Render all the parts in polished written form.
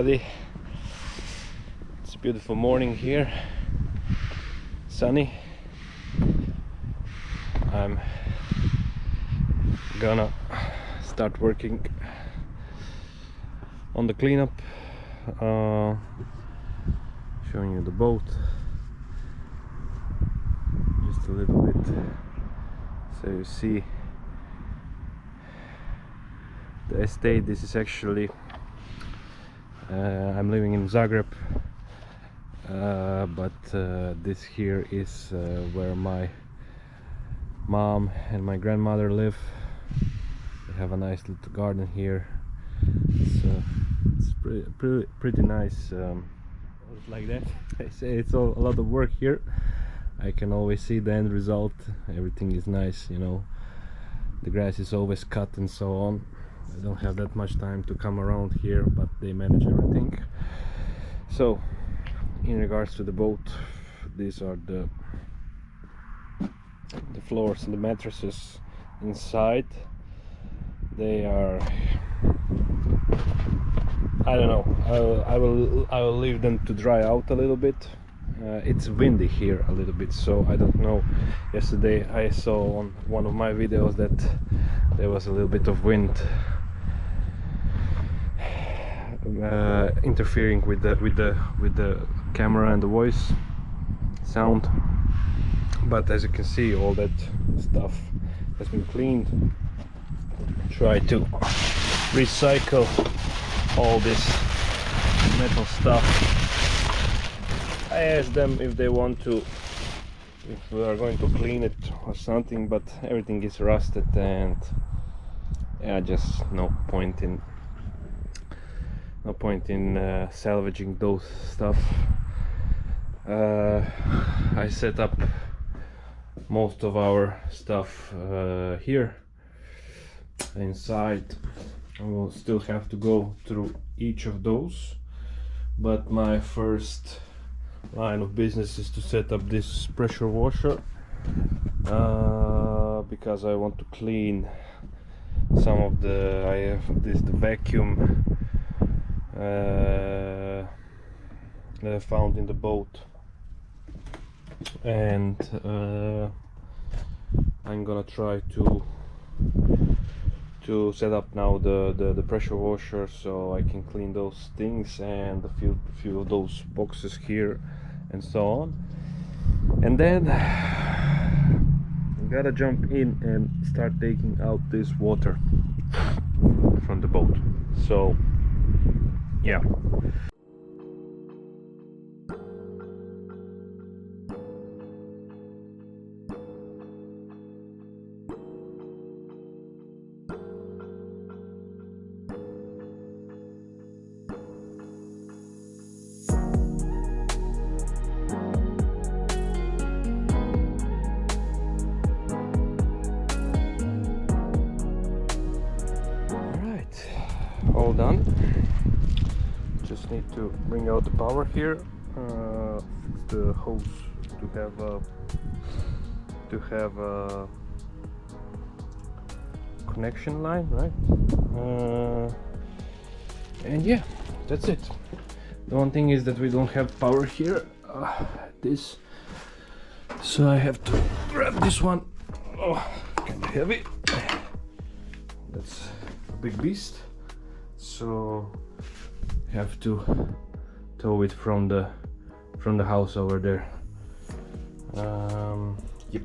everybody. It's a beautiful morning here, sunny. I'm gonna start working on the cleanup, showing you the boat just a little bit so you see the estate. This is actually I'm living in Zagreb, but this here is where my mom and my grandmother live. They have a nice little garden here. It's pretty nice. Like that. I say it's a lot of work here. I can always see the end result. Everything is nice, you know. The grass is always cut and so on. I don't have that much time to come around here, but they manage everything. So in regards to the boat, these are the floors and the mattresses inside. They are, I don't know, I will leave them to dry out a little bit. It's windy here a little bit, so I don't know. Yesterday I saw on one of my videos that there was a little bit of wind interfering with the camera and the voice sound. But as you can see, all that stuff has been cleaned. Try to recycle all this metal stuff. I asked them if they want to, if we are going to clean it or something, but everything is rusted and yeah, just no point in salvaging those stuff. I set up most of our stuff here inside. I will still have to go through each of those, but my first line of business is to set up this pressure washer, because I want to clean some of the, I have the vacuum that I found in the boat, and I'm gonna try to set up now the pressure washer so I can clean those things and a few of those boxes here and so on. And then I gotta jump in and start taking out this water from the boat. So yeah. All done. Just need to bring out the power here, fix the hose to have a connection line, right? And yeah, that's it. The one thing is that we don't have power here. This, so I have to grab this one. Oh, kind of heavy. That's a big beast. So have to tow it from the house over there. Yep.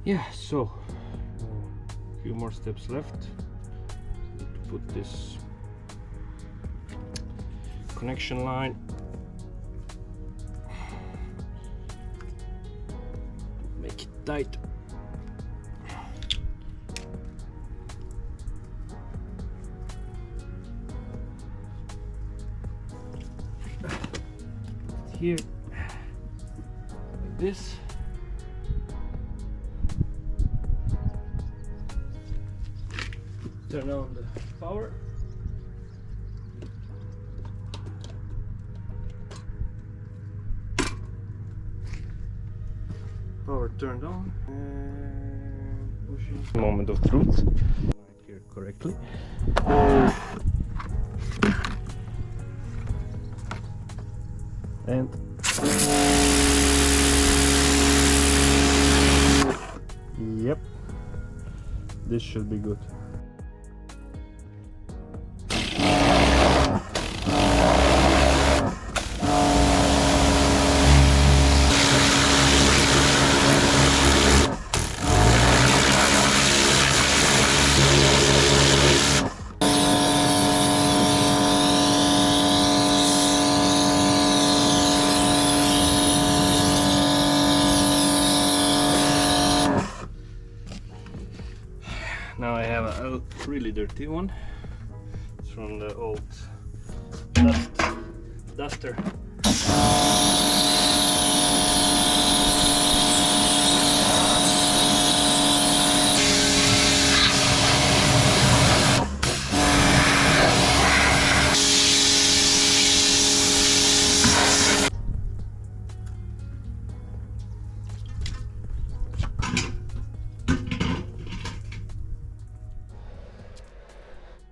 Yeah, so a few more steps left. Need to put this connection line. Make it tight. Here, like this. Turn on the power. turned on and pushing. Moment of truth. Here correctly. And yep, this should be good. Now I have a really dirty one. It's from the old duster.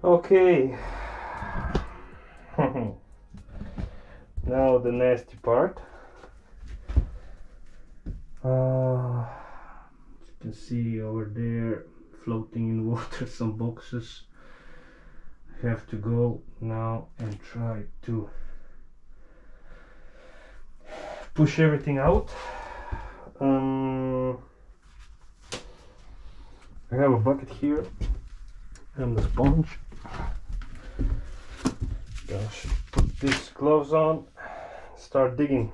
Okay. Now the nasty part. You can see over there floating in water some boxes. I have to go now and try to push everything out. I have a bucket here and the sponge. I should put these gloves on, start digging.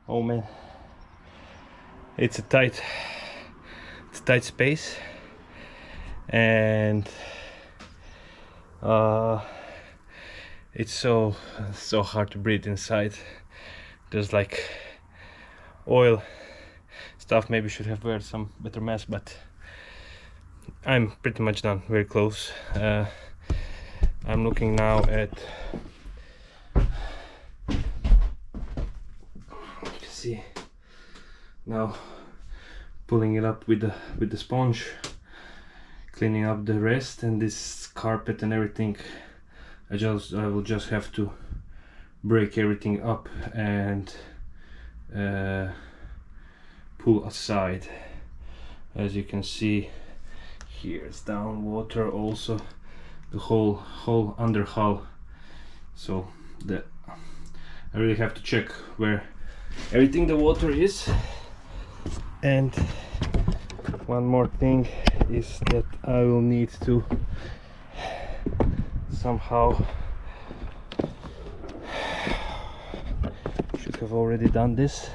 Oh man, it's a tight space, and it's so hard to breathe inside. There's like oil stuff. Maybe should have wear some better mask, but I'm pretty much done, very close. I'm looking now at, see, now pulling it up with the sponge, cleaning up the rest, and this carpet and everything. I will just have to break everything up and pull aside. As you can see, here it's down water, also the whole under hull. So I really have to check where everything the water is. And one more thing is that I will need to somehow, should have already done this,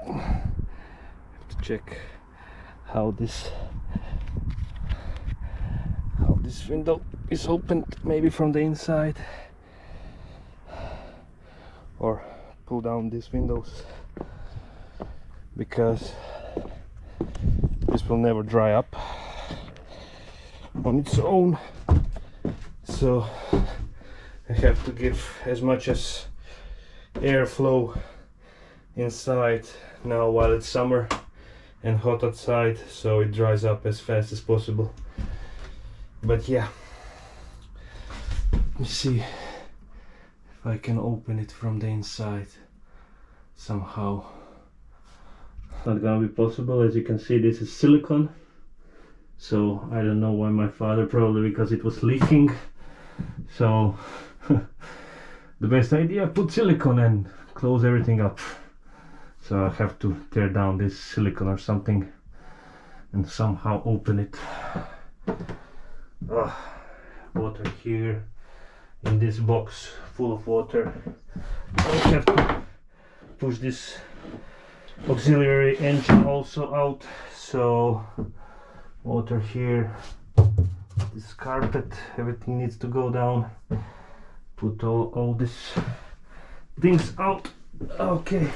have to check how this window is opened, maybe from the inside, or pull down these windows, because this will never dry up on its own. So I have to give as much as airflow inside now while it's summer and hot outside, so it dries up as fast as possible. But yeah, you see, if I can open it from the inside somehow. Not gonna be possible. As you can see, this is silicone, so I don't know why my father, probably because it was leaking. So the best idea, put silicone and close everything up. So I have to tear down this silicone or something and somehow open it. Water here in this box full of water. I have to push this auxiliary engine also out, so water here, this carpet, everything needs to go down. Put all these things out. Okay,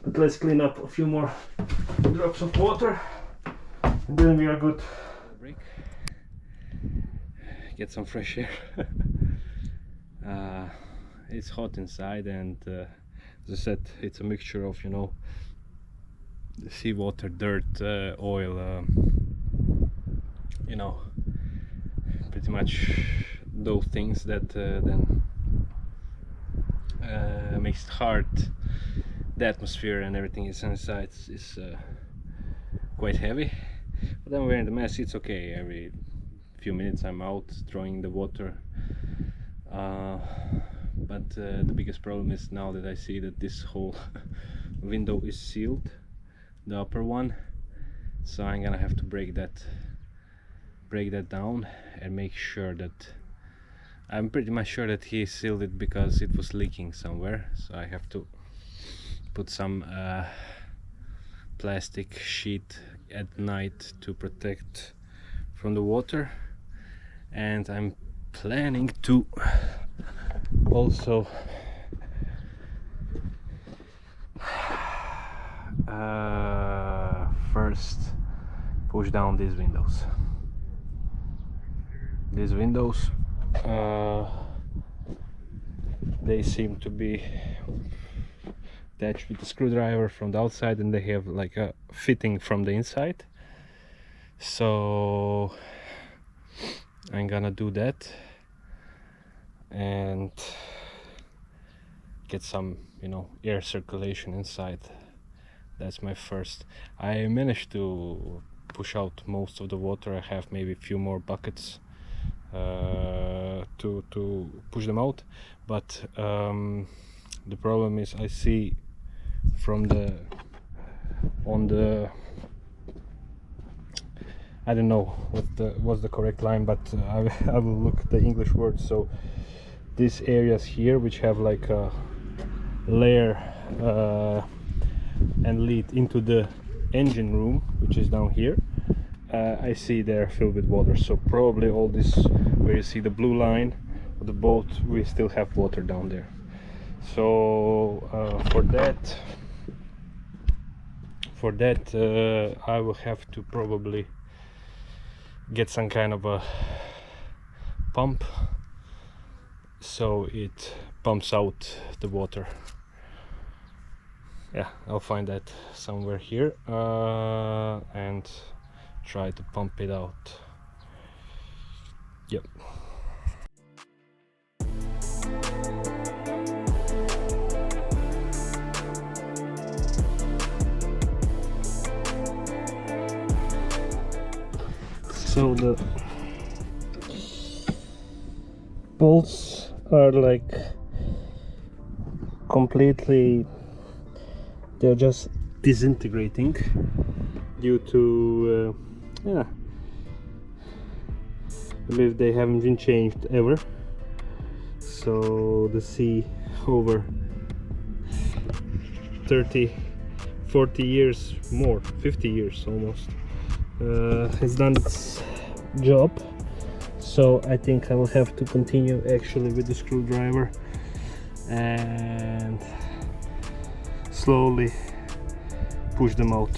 but let's clean up a few more drops of water and then we are good. Break. Get some fresh air. It's hot inside, and as I said, it's a mixture of, you know, seawater, dirt, oil, you know, pretty much those things that then makes it hard. The atmosphere and everything is inside is quite heavy, but then we're in the mess. It's okay. Every few minutes I'm out throwing the water, but the biggest problem is now that I see that this whole window is sealed, the upper one, so I'm gonna have to break that down and make sure that, I'm pretty much sure that he sealed it because it was leaking somewhere, so I have to put some plastic sheet at night to protect from the water. And I'm planning to also first push down these windows. These windows, they seem to be attached with a screwdriver from the outside, and they have like a fitting from the inside. So I'm gonna do that and get some, you know, air circulation inside. That's my first. I managed to push out most of the water. I have maybe a few more buckets to push them out, but the problem is I see from on the I don't know what's the correct line, but I will look at the English words. So these areas here, which have like a layer and lead into the engine room, which is down here, I see they're filled with water. So probably all this, where you see the blue line of the boat, we still have water down there. So for that I will have to probably get some kind of a pump so it pumps out the water. Yeah, I'll find that somewhere here and try to pump it out. Yep. So the bolts are like completely, they're just disintegrating due to yeah, I believe they haven't been changed ever. So the sea, over 30-40 years more, 50 years almost, has done its job. So I think I will have to continue actually with the screwdriver and slowly push them out.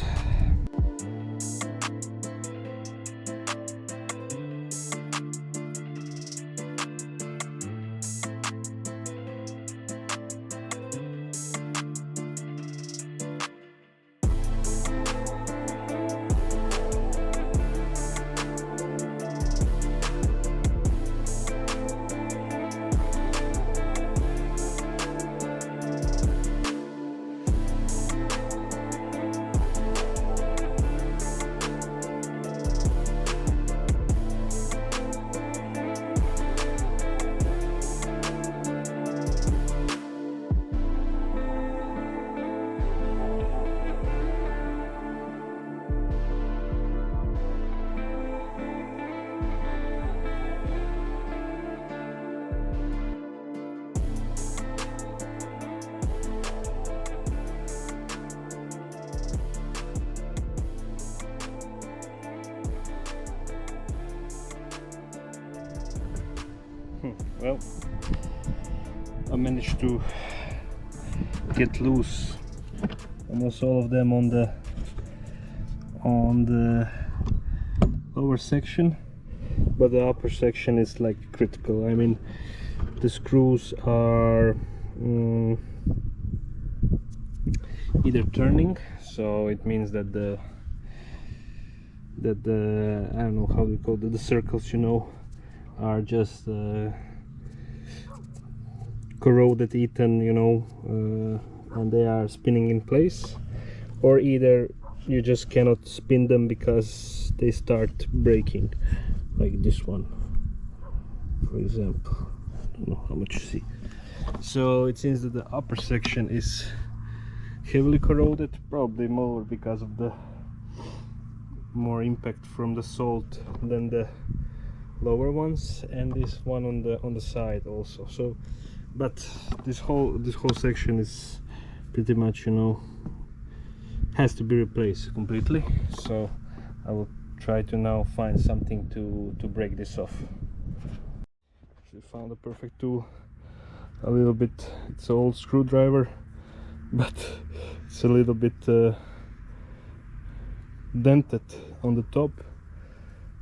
well, I managed to get loose almost all of them on the lower section, but the upper section is like critical. I mean, the screws are either turning, so it means that the I don't know how we call it, the circles, you know, are just corroded, eaten, you know, and they are spinning in place, or either you just cannot spin them because they start breaking, like this one, for example. I don't know how much you see. So it seems that the upper section is heavily corroded, probably more because of the more impact from the salt than the lower ones, and this one on the side also. So, but this whole section is pretty much, you know, has to be replaced completely. So I will try to now find something to break this off. Actually found a perfect tool. A little bit, it's an old screwdriver, but it's a little bit dented on the top.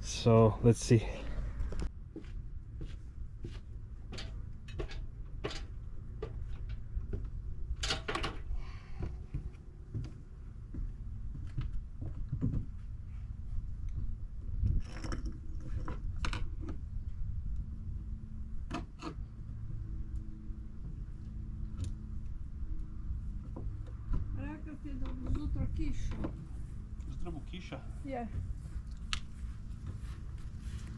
So let's see. Zrobił kisza? Yeah.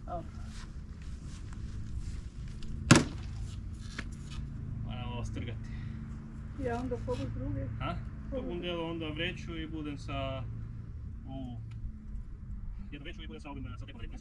Oh. Malo strgati. Ja onda fokus druge. A? Ovom delu onda vreću i budem sa jednu vreću i budem sa ovim sa tekom rekli.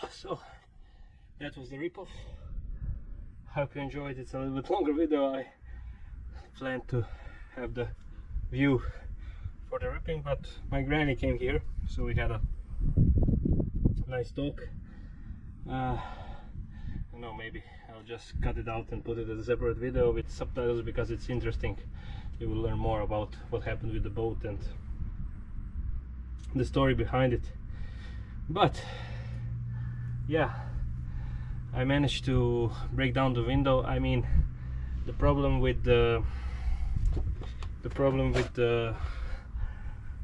So that was the rip-off. Hope you enjoyed it. It's a little bit longer video. I planned to have the view for the ripping, but my granny came here, so we had a nice talk, and don't know, maybe I'll just cut it out and put it as a separate video with subtitles, because it's interesting. You will learn more about what happened with the boat and the story behind it. But yeah, I managed to break down the window. I mean, the problem with the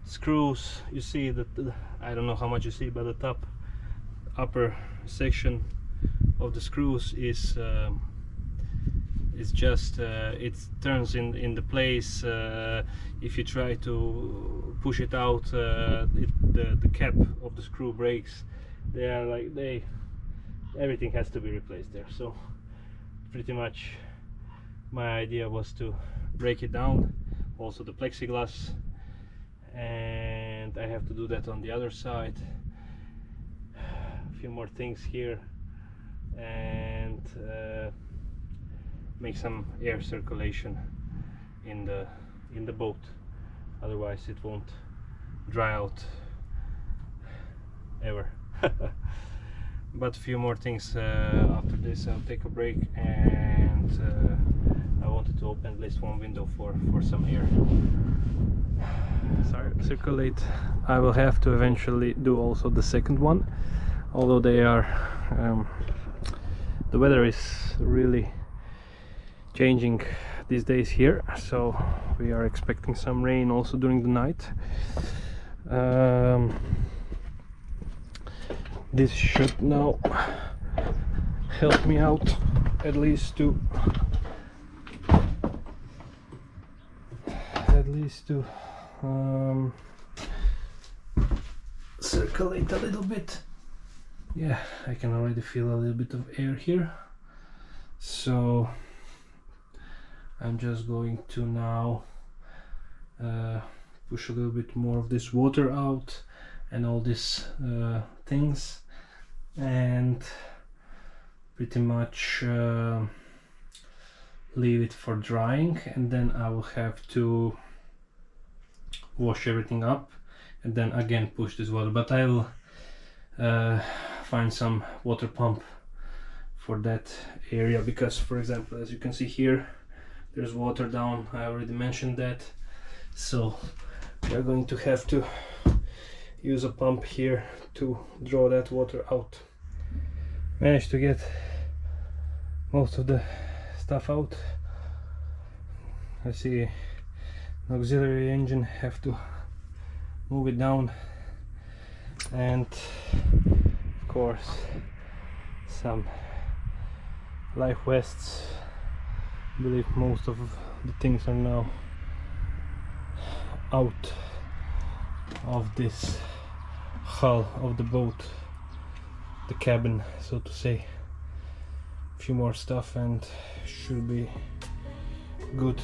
screws, you see that, I don't know how much you see, but the upper section of the screws is just it turns in the place. If you try to push it out, the cap of the screw breaks. They are like, everything has to be replaced there. So pretty much my idea was to break it down, also the plexiglass, and I have to do that on the other side. A few more things here, and make some air circulation in the boat, otherwise it won't dry out ever. But a few more things after this. I'll take a break, and I wanted to open at least one window for some air. Circulate. I will have to eventually do also the second one, although they are the weather is really changing these days here, so we are expecting some rain also during the night. This should now help me out at least to circulate a little bit. Yeah, I can already feel a little bit of air here, so I'm just going to now push a little bit more of this water out and all these things, and pretty much leave it for drying, and then I will have to wash everything up and then again push this water. But I will find some water pump for that area, because, for example, as you can see here, there's water down. I already mentioned that, so we are going to have to use a pump here to draw that water out. Managed to get most of the stuff out. I see an auxiliary engine, have to move it down, and of course some life vests. I believe most of the things are now out of this hull of the boat, the cabin, so to say. A few more stuff and should be good.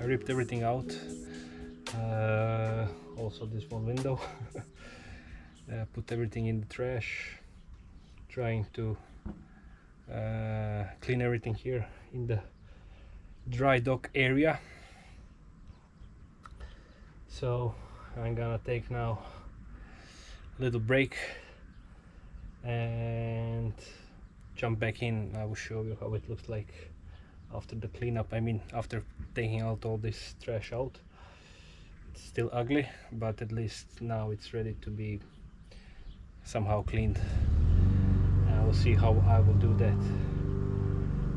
ripped everything out, also this one window. Put everything in the trash, trying to clean everything here in the dry dock area. So I'm gonna take now a little break and jump back in. I will show you how it looks like after the cleanup. I mean, after taking out all this trash out. It's still ugly, but at least now it's ready to be somehow cleaned. I will see how I will do that.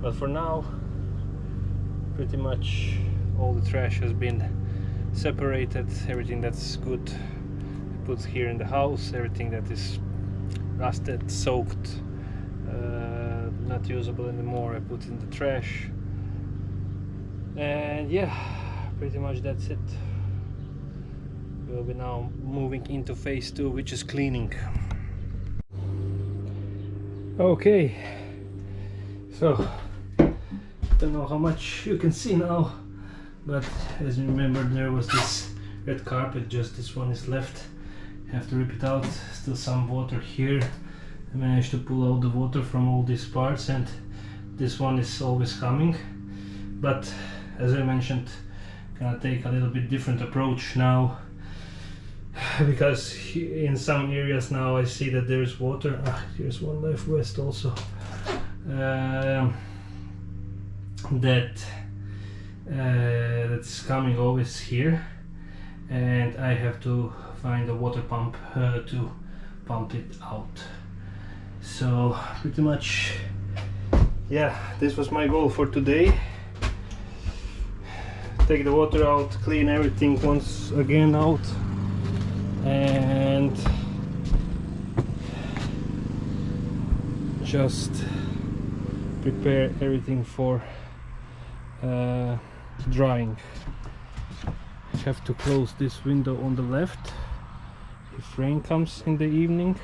But for now, pretty much all the trash has been separated. Everything that's good I put here in the house, everything that is rusted, soaked, not usable anymore, I put in the trash. And yeah, pretty much that's it. We'll be now moving into phase 2, which is cleaning. Okay, so don't know how much you can see now, but as you remember, there was this red carpet, just this one is left. Have to rip it out. Still some water here. I managed to pull out the water from all these parts, and this one is always coming. But as I mentioned, gonna take a little bit different approach now, because in some areas now I see that there's water. Here's one life vest also. That's coming always here, and I have to find a water pump to pump it out. So pretty much, yeah, this was my goal for today. Take the water out, clean everything once again out, and just prepare everything for drying. I have to close this window on the left if rain comes in the evening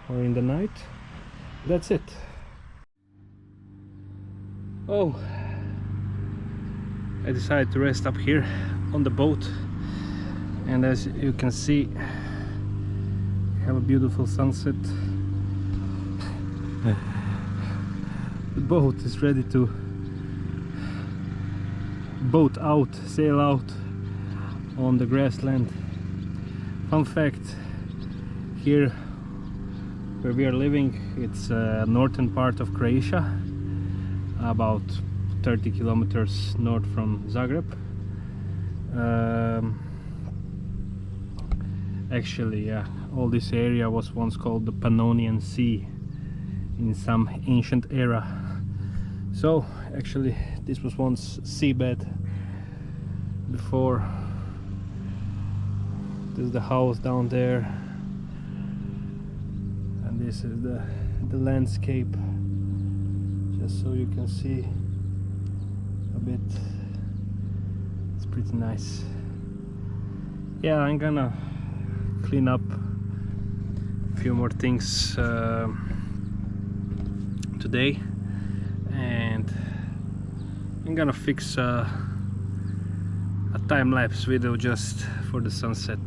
or in the night. That's it. Oh, I decided to rest up here on the boat, and as you can see, we have a beautiful sunset. The boat is ready to boat out, sail out on the grassland. Fun fact, here where we are living, it's northern part of Croatia, about 30 kilometers north from Zagreb. Actually, yeah, all this area was once called the Pannonian Sea in some ancient era. So actually this was once seabed before. This is the house down there, and this is the landscape, just so you can see a bit. It's pretty nice. Yeah, I'm gonna clean up a few more things today, and I'm gonna fix a time-lapse video just for the sunset,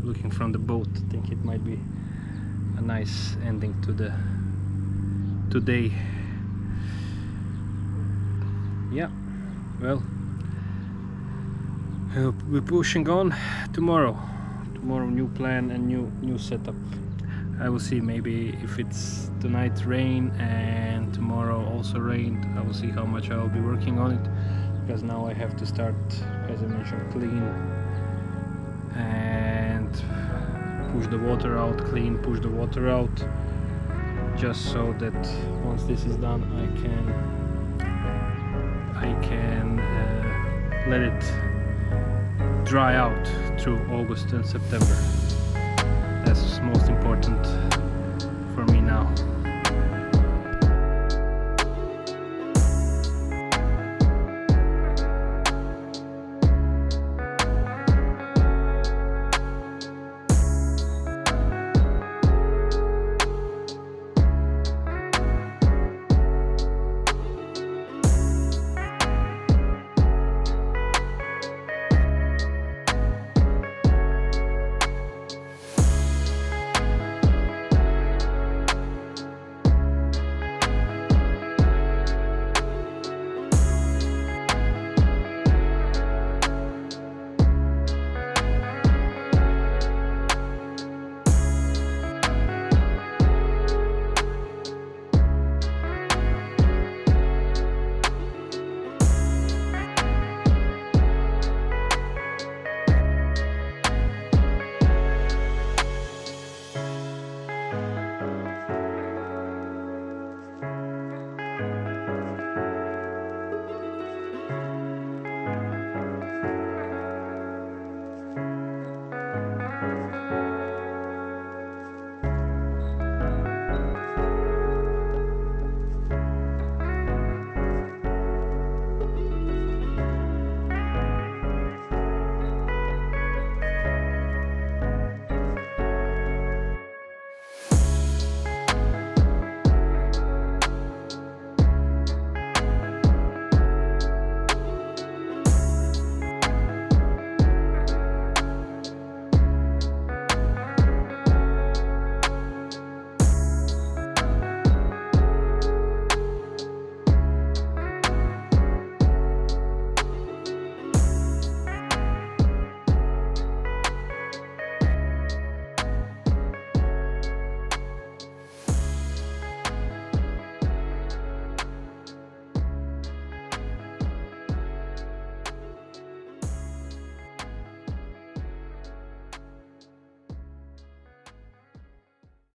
looking from the boat. I think it might be a nice ending to the today. Yeah, well, we're pushing on. Tomorrow new plan and new setup. I will see, maybe if it's tonight rain and tomorrow also rain, I will see how much I will be working on it, because now I have to start, as I mentioned, clean and push the water out, clean, push the water out, just so that once this is done I can let it dry out through August and September. That's most important for me now.